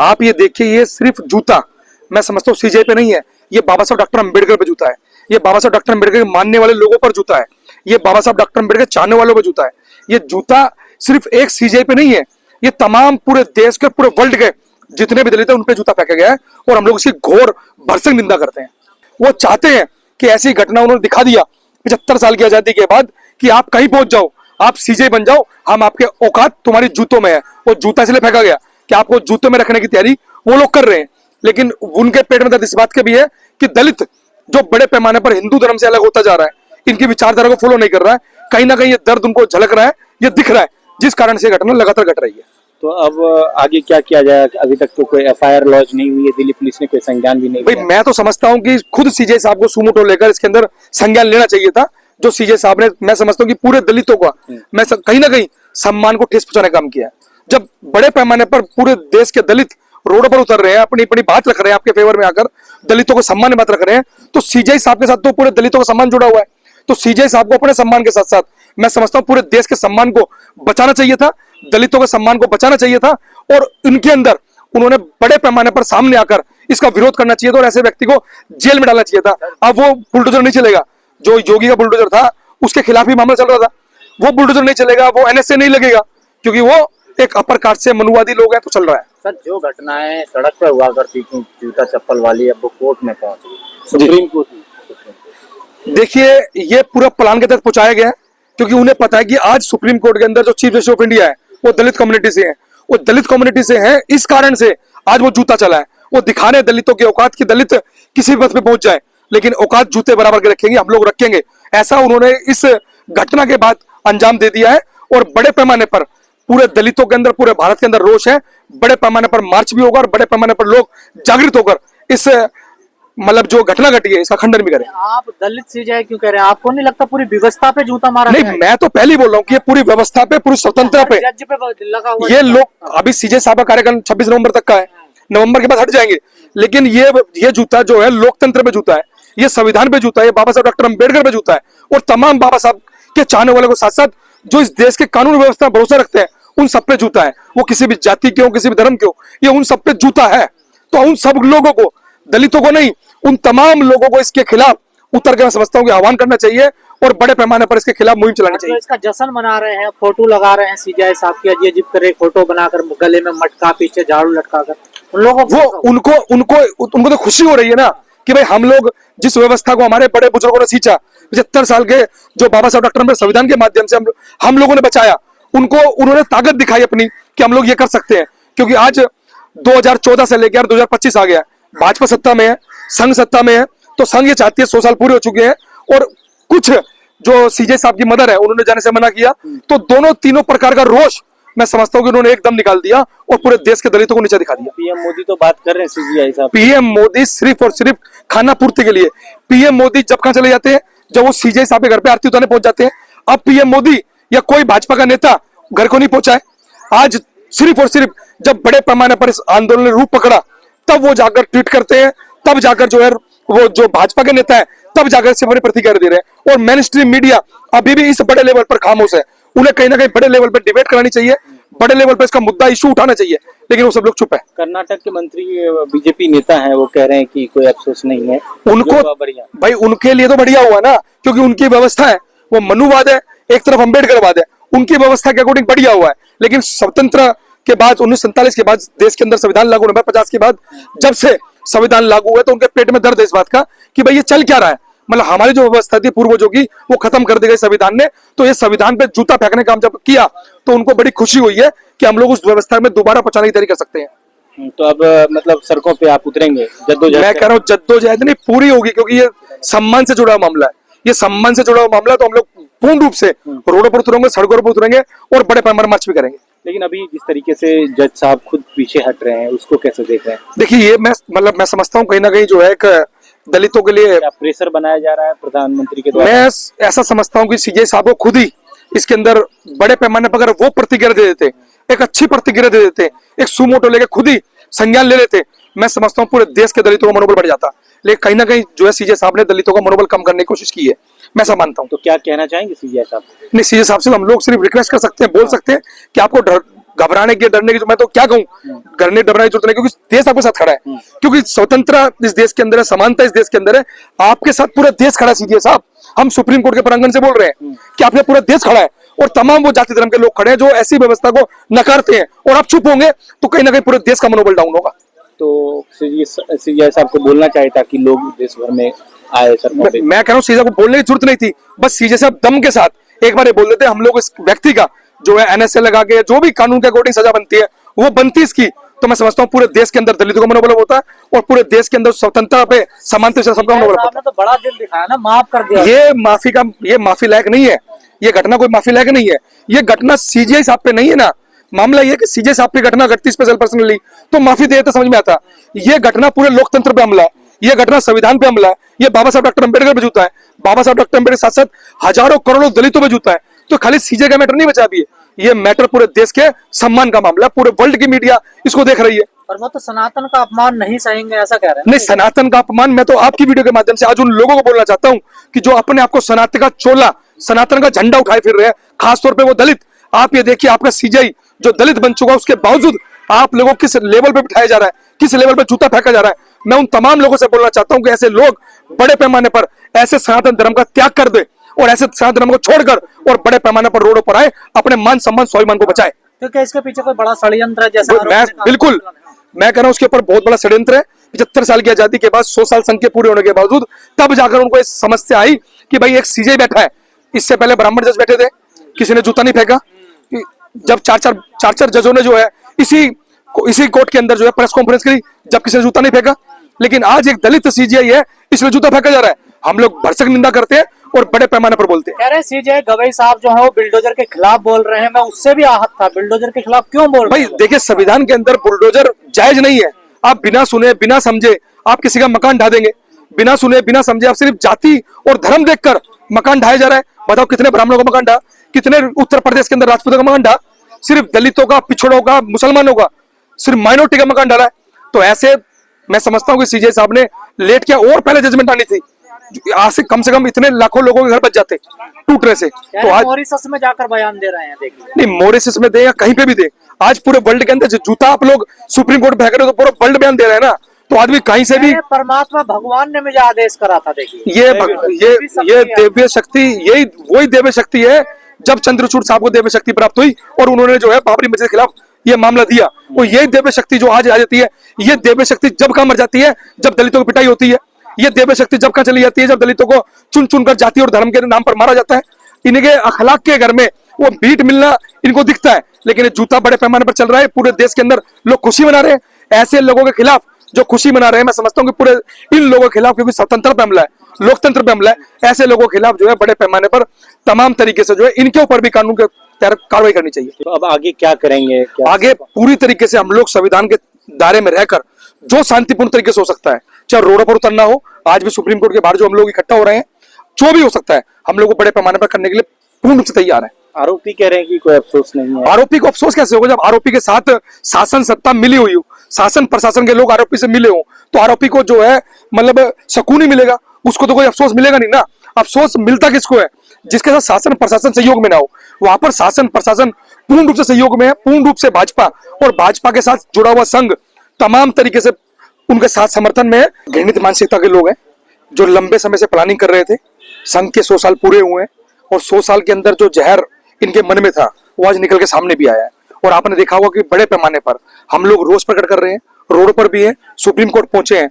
आप ये देखिए, ये सिर्फ जूता मैं समझता हूँ सीजे पे नहीं है, ये बाबा साहब डॉक्टर अंबेडकर पे जूता है, ये बाबा साहब डॉक्टर अंबेडकर के मानने वाले लोगों पर जूता है, ये बाबा साहब डॉक्टर अंबेडकर चाहने वालों पर जूता है। ये जूता सिर्फ एक सीजे पे नहीं है, ये तमाम पूरे देश के पूरे वर्ल्ड के जितने भी दलित है उन पे जूता फेंका गया है और हम लोग इसकी घोर भरसक निंदा करते हैं। वो चाहते हैं कि ऐसी घटना उन्होंने दिखा दिया 75 साल की आजादी के बाद कि आप कहीं पहुंच जाओ, आप सीजे बन जाओ, हम आपके औकात तुम्हारी जूतों में है। वो जूता इसलिए फेंका गया कि आपको जूतों में रखने की तैयारी वो लोग कर रहे हैं, लेकिन उनके पेट में दर्द इस बात के भी है कि दलित जो बड़े पैमाने पर हिंदू धर्म से अलग होता जा रहा है, इनकी विचारधारा को फॉलो नहीं कर रहा है, कहीं ना कहीं ये दर्द उनको झलक रहा है, ये दिख रहा है, जिस कारण से घटना लगातार घट रही है। तो अब आगे क्या किया जाए? अभी तक तो कोई एफआईआर लॉन्च नहीं हुई है, दिल्ली पुलिस ने कोई संज्ञान भी नहीं भाई लिया। मैं तो समझता हूं कि खुद सीजे साहब को सुमोटो लेकर इसके अंदर संज्ञान लेना चाहिए था। जो सीजे साहब ने, मैं समझता हूं कि पूरे दलितों का मैं कहीं ना कहीं सम्मान को ठेस पहुंचाने का काम किया है। जब बड़े पैमाने पर पूरे देश के दलित रोड पर उतर रहे हैं, अपनी अपनी बात रख रहे हैं, आपके फेवर में आकर दलितों को सम्मान बात रख रहे हैं, तो सीजे साहब के साथ तो पूरे दलितों का सम्मान जुड़ा हुआ है। तो सीजे साहब को अपने सम्मान के साथ साथ मैं समझता हूं पूरे देश के सम्मान को बचाना चाहिए था, दलितों के सम्मान को बचाना चाहिए था, और उनके अंदर उन्होंने बड़े पैमाने पर सामने आकर इसका विरोध करना चाहिए था और ऐसे व्यक्ति को जेल में डालना चाहिए था। अब वो बुलडोजर नहीं चलेगा, जो योगी का बुलडोजर था उसके खिलाफ ही मामला चल रहा था, वो बुलडोजर नहीं चलेगा, वो एनएसए नहीं लगेगा, क्योंकि वो एक अपर कास्ट से मनुवादी लोग हैं, तो चल रहा है। सर, जो घटनाएं सड़क पर हुआ करती थी जूता चप्पल वाली, अब वो कोर्ट में पहुंच गई, सुप्रीम कोर्ट। देखिए, ये पूरा प्लान के तहत पहुंचाया गया है, क्योंकि उन्हें पता है कि आज सुप्रीम कोर्ट के अंदर जो चीफ जस्टिस ऑफ इंडिया है वो दलित कम्युनिटी से है, वो दलित कम्युनिटी से है, इस कारण से आज वो जूता चला है। वो दिखा रहे दलितों की औकात की दलित किसी भी पद पे पहुंच जाए, लेकिन औकात जूते बराबर के रखेंगे, हम लोग रखेंगे, ऐसा उन्होंने इस घटना के बाद अंजाम दे दिया है। और बड़े पैमाने पर पूरे दलितों के अंदर, पूरे भारत के अंदर रोष है, बड़े पैमाने पर मार्च भी होगा और बड़े पैमाने पर लोग जागृत होकर इस मतलब जो घटना घटी है इसका खंडन भी करें। आप दलित सीजे क्यों कह रहे हैं? आपको नहीं लगता पूरी व्यवस्था पे जूता मारा नहीं, मैं तो पहले ही बोल रहा हूँ कि ये पूरी व्यवस्था पे, पूरी स्वतंत्रता पे, जज पे लगा हुआ ये लोग अभी सीजे साहब का कार्यक्रम 26 नवंबर तक का है, नवंबर के बाद हट जाएंगे, लेकिन ये जूता जो है लोकतंत्र पे जूता है, ये संविधान पे जूता है, ये बाबा साहब डॉक्टर अंबेडकर पे जूता है, और तमाम बाबा साहब के चाहने वालों के साथ साथ जो इस देश के कानून व्यवस्था पर भरोसा रखते हैं उन सब पे जूता है। वो किसी भी जाति के हो, किसी भी धर्म के हो, ये उन सब पे जूता है। तो उन सब लोगों को, दलितों को नहीं, उन तमाम लोगों को इसके खिलाफ उतर के मैं समझता हूँ कि आह्वान करना चाहिए और बड़े पैमाने पर इसके खिलाफ मुहिम चलानी चाहिए। इसका जश्न मना रहे हैं, फोटो लगा रहे हैं सीजे साहब की, अजीब अजीब करे फोटो बनाकर, गले में मटका, पीछे झाड़ू लटकाकर, उन लोगों को उनको तो खुशी हो रही है ना कि भाई हम लोग जिस व्यवस्था को हमारे बड़े बुजुर्गों ने सींचा, 75 साल के जो बाबा साहब डॉक्टर अंबेडकर संविधान के माध्यम से हम लोगों ने बचाया, उनको उन्होंने ताकत दिखाई अपनी कि हम लोग ये कर सकते हैं। क्योंकि आज 2014 से लेकर 2025 आ गया, भाजपा सत्ता में है, संघ सत्ता में है, तो संघ ये चाहती है 100 साल पूरे हो चुके हैं और कुछ जो सीजे साहब की मदर है उन्होंने जाने से मना किया, तो दोनों तीनों प्रकार का रोष मैं समझता हूँ कि उन्होंने एकदम निकाल दिया और पूरे देश के दलितों को नीचे दिखा दिया। पीएम मोदी तो बात कर रहे हैं सीजीआई साहब, पीएम मोदी सिर्फ और सिर्फ खाना पूर्ति के लिए, पीएम मोदी जब कहां चले जाते हैं, जब वो सीजे साहब के घर पे आरती उतारने पहुंच जाते हैं। अब पीएम मोदी या कोई भाजपा का नेता घर को नहीं पहुंचा है, आज सिर्फ और सिर्फ जब बड़े पैमाने पर इस आंदोलन ने रूप पकड़ा तब वो जाकर ट्वीट करते हैं, तब जाकर जो है वो जो भाजपा के नेता है तब जाकर से प्रतिक्रिया दे रहे हैं। और मेन स्ट्रीम मीडिया अभी भी इस बड़े लेवल पर खामोश है, उन्हें कहीं ना कहीं बड़े लेवल पर डिबेट करानी चाहिए, बड़े लेवल पर इसका मुद्दा इशू उठाना चाहिए, लेकिन वो सब लोग चुप है। कर्नाटक के मंत्री बीजेपी नेता हैं, वो कह रहे हैं कि कोई अफसोस नहीं है उनको, भाई उनके लिए तो बढ़िया हुआ ना, क्योंकि उनकी व्यवस्था है वो मनुवाद है, एक तरफ अम्बेडकरवाद है, उनकी व्यवस्था के अकॉर्डिंग बढ़िया हुआ है। लेकिन स्वतंत्र के बाद 1947 के बाद देश के अंदर संविधान लागू हुआ, 50 के बाद जब से संविधान लागू हुआ तो उनके पेट में दर्द है इस बात का कि भाई ये चल क्या रहा है, मतलब हमारी जो व्यवस्था थी पूर्वजों की वो खत्म कर दी गई संविधान ने। तो ये संविधान पे जूता फेंकने का काम जब किया तो उनको बड़ी खुशी हुई है कि हम लोग उस व्यवस्था में दोबारा पहुंचाने की तैयारी कर सकते हैं। तो अब मतलब सड़कों पे आप उतरेंगे, जद्दोजहद? मैं कह रहा हूँ जद्दोजहद नहीं पूरी होगी, क्योंकि ये सम्मान से जुड़ा हुआ मामला है, ये सम्मान से जुड़ा हुआ मामला, तो हम लोग पूर्ण रूप से रोडों पर उतरेंगे, सड़कों पर उतरेंगे और बड़े पैमाने मार्च भी करेंगे। लेकिन अभी जिस तरीके से जज साहब खुद पीछे हट रहे हैं, उसको कैसे देख रहे हैं? देखिए, ये मैं समझता हूँ कहीं ना कहीं जो है एक दलितों के लिए प्रेशर बनाया जा रहा है प्रधानमंत्री के द्वारा। मैं ऐसा समझता हूँ कि सीजे साहब को खुद ही इसके अंदर बड़े पैमाने पर अगर वो प्रतिक्रिया दे देते, एक अच्छी प्रतिक्रिया दे देते, एक सुमोटो लेके खुद ही संज्ञान ले लेते, मैं समझता हूँ पूरे देश के दलितों का मनोबल बढ़ जाता। लेकिन कहीं ना कहीं जो है सीजे साहब ने दलितों का मनोबल कम करने की कोशिश की है, मैं ऐसा मानता हूँ। तो क्या कहना चाहेंगे सीजे साहब? नहीं, सीजे साहब से हम लोग सिर्फ रिक्वेस्ट कर सकते हैं, बोल सकते हैं कि आपको घबराने की डरने की मैं तो क्या कहूँ, डरने घबराने की जरूरत नहीं, क्योंकि देश आपके साथ खड़ा है, क्योंकि स्वतंत्रता इस देश के अंदर है, समानता इस देश के अंदर है, आपके साथ पूरा देश खड़ा है। सीजीआई साहब, हम सुप्रीम कोर्ट के प्रांगण से बोल रहे हैं कि आपके पूरा देश खड़ा है और तमाम वो जाति धर्म के लोग खड़े हैं जो ऐसी व्यवस्था को नकारते हैं, और आप चुप होंगे तो कहीं ना कहीं पूरे देश का मनोबल डाउन होगा। तो सीजीआई साहब को बोलना चाहिए था कि लोग देश भर में आए सरकार पे। मैं कह रहा हूँ सीजीआई को बोलने की जरूरत नहीं थी, बस सीजीआई साहब दम के साथ एक बार ये बोल देते, हम लोग इस व्यक्ति का जो है एनएसए लगा के जो भी कानून के अकॉर्डिंग सजा बनती है वो बनती इसकी, तो मैं समझता हूँ पूरे देश के अंदर दलितों का मनोबल होता है और पूरे देश के अंदर स्वतंत्रता पे समानता से सबका मनोबल होता आपने तो बड़ा दिल दिखाया ना, माफ कर दिया। है। ये माफी लायक नहीं है, ये घटना कोई माफी लायक नहीं है, ये घटना सीजीआई साहब पे नहीं है ना। मामला ये कि सीजीआई साहब पे घटना घटती स्पेशल पर्सनली तो माफी दे तो समझ में आता, ये घटना पूरे लोकतंत्र पे हमला है, ये घटना संविधान पे हमला है, ये बाबा साहब डॉक्टर अंबेडकर पे जूता है, बाबा साहब डॉक्टर अंबेडकर साथ साथ हजारों करोड़ों दलितों पे जूता है। तो खाली सीजीआई का मैटर नहीं बचा अभी, ये मैटर पूरे देश के सम्मान का मामला है, पूरे वर्ल्ड की मीडिया इसको देख रही है। पर वो तो सनातन का अपमान नहीं सहेंगे ऐसा कह रहे हैं। नहीं, सनातन का अपमान मैं तो आपकी वीडियो के माध्यम से आज उन लोगों को बोलना चाहता हूं कि जो अपने आप को सनातन का चोला, सनातन का झंडा उठाए फिर रहे हैं, खासतौर पे वो दलित। आप ये देखिए, आपका सीजीआई जो दलित बन चुका है उसके बावजूद आप लोगों किस लेवल पे बिठाया जा रहा है, किस लेवल पे जूता फेंका जा रहा है। मैं उन तमाम लोगों से बोलना चाहता हूं कि ऐसे लोग बड़े पैमाने पर ऐसे सनातन धर्म का त्याग कर दे और ऐसे सनातन धर्म को छोड़कर और बड़े पैमाने पर रोडों पर आए, अपने मान सम्मान स्वाभिमान को बचाए। क्योंकि इसके पीछे कोई बड़ा षड्यंत्र है जैसा मैं बिल्कुल मैं कह रहा हूं उसके ऊपर बहुत बड़ा षड्यंत्र है। 75 साल की आजादी के बाद 100 साल संघ के पूरे होने के बावजूद तब जाकर उनको इस समस्या आई कि भाई एक सीजीआई बैठा है, इससे पहले ब्राह्मण जज बैठे थे, किसी ने जूता नहीं फेंका। जब चार जजों ने जो है इसी कोर्ट के अंदर जो है प्रेस कॉन्फ्रेंस करी, जब किसी ने जूता नहीं फेंका। लेकिन आज एक दलित सीजीआई है, इसलिए जूता फेंका जा रहा है। हम लोग भरसक निंदा करते हैं और बड़े पैमाने पर बोलते हैं। कह रहे हैं सीजीआई गवई साहब जो है वो बिल्डोजर के खिलाफ बोल रहे हैं, मैं उससे भी आहत था। बिल्डोजर के खिलाफ क्यों बोल रहे भाई हैं? देखिए, संविधान के अंदर बुलडोजर जायज नहीं है। आप बिना सुने बिना समझे आप किसी का मकान ढा देंगे, बिना सुने बिना समझे आप सिर्फ जाति और धर्म देखकर मकान ढाया जा रहा है। बताओ कितने ब्राह्मणों का मकान ढा, कितने उत्तर प्रदेश के अंदर राजपूतों का मकान ढा, सिर्फ दलितों का, पिछड़ों का, मुसलमानों का, सिर्फ माइनॉरिटी का मकान डाला है। तो ऐसे मैं समझता हूं कि सीजीआई साहब ने लेट किया और पहले जजमेंट आनी थी। आज से कम इतने लाखों लोगों के घर बच जाते टूटने से। तो आज मॉरिशस में जाकर बयान दे रहे हैं, देखिए। नहीं, मॉरिशस में दे या कहीं पे भी दे, आज पूरे वर्ल्ड के अंदर जो जूता आप लोग सुप्रीम कोर्ट में फेंक रहे हो तो पूरा वर्ल्ड बयान दे रहे हैं ना। तो आदमी कहीं से भी, परमात्मा भगवान ने मुझे आदेश करा था, देखिए। ये दिव्य शक्ति, यही वही दिव्य शक्ति है जब चंद्रचूड़ साहब को दिव्य शक्ति प्राप्त हुई और उन्होंने जो है बाबरी मस्जिद के खिलाफ ये मामला दिया, और ये दिव्य शक्ति जो आज आ जाती है, ये दिव्य शक्ति जब कहाँ मर जाती है, जब दलितों की पिटाई होती है। ये दिव्य शक्ति जब कहाँ चली जाती है, जब दलितों को चुन चुन कर जाति और धर्म के नाम पर मारा जाता है। इनके अखलाक के घर में वो बीट मिलना इनको दिखता है, लेकिन ये जूता बड़े पैमाने पर चल रहा है। पूरे देश के अंदर लोग खुशी मना रहे हैं ऐसे लोगों के खिलाफ जो खुशी मना रहे हैं। मैं समझता हूँ कि पूरे इन लोगों के खिलाफ, क्योंकि स्वतंत्र पे हमला है, लोकतंत्र पे हमला है, ऐसे लोगों के खिलाफ जो है बड़े पैमाने पर तमाम तरीके से जो है इनके ऊपर भी कानून के तहत कार्रवाई करनी चाहिए। तो अब आगे क्या करेंगे? आगे पूरी तरीके से हम लोग संविधान के दायरे में रहकर जो शांतिपूर्ण तरीके से हो सकता है, चाहे रोडों पर उतरना हो, आज भी सुप्रीम कोर्ट के बाहर जो हम लोग इकट्ठा हो रहे हैं, जो भी हो सकता है हम लोग को बड़े पैमाने पर करने के लिए पूर्ण रूप से तैयार है। आरोपी कह रहे हैं कि कोई अफसोस नहीं है। आरोपी को अफसोस कैसे होगा जब आरोपी के साथ शासन सत्ता मिली हुई हो, शासन प्रशासन के लोग आरोपी से मिले हो, तो आरोपी को जो है मतलब सुकून ही मिलेगा, उसको तो कोई अफसोस मिलेगा नहीं ना। अफसोस मिलता किसको है? जिसके साथ शासन प्रशासन सहयोग में ना हो। वहां पर शासन प्रशासन पूर्ण रूप से सहयोग में है, पूर्ण रूप से भाजपा और भाजपा के साथ जुड़ा हुआ संघ तमाम तरीके से उनके साथ समर्थन में है। घृणित मानसिकता के लोग हैं जो लंबे समय से प्लानिंग कर रहे थे। संघ के 100 साल पूरे हुए हैं और 100 साल के अंदर जो जहर इनके मन में था वो आज निकल के सामने भी आया है। और आपने देखा होगा कि बड़े पैमाने पर हम लोग रोष प्रकट कर रहे हैं, रोड पर भी हैं, सुप्रीम कोर्ट पहुंचे हैं।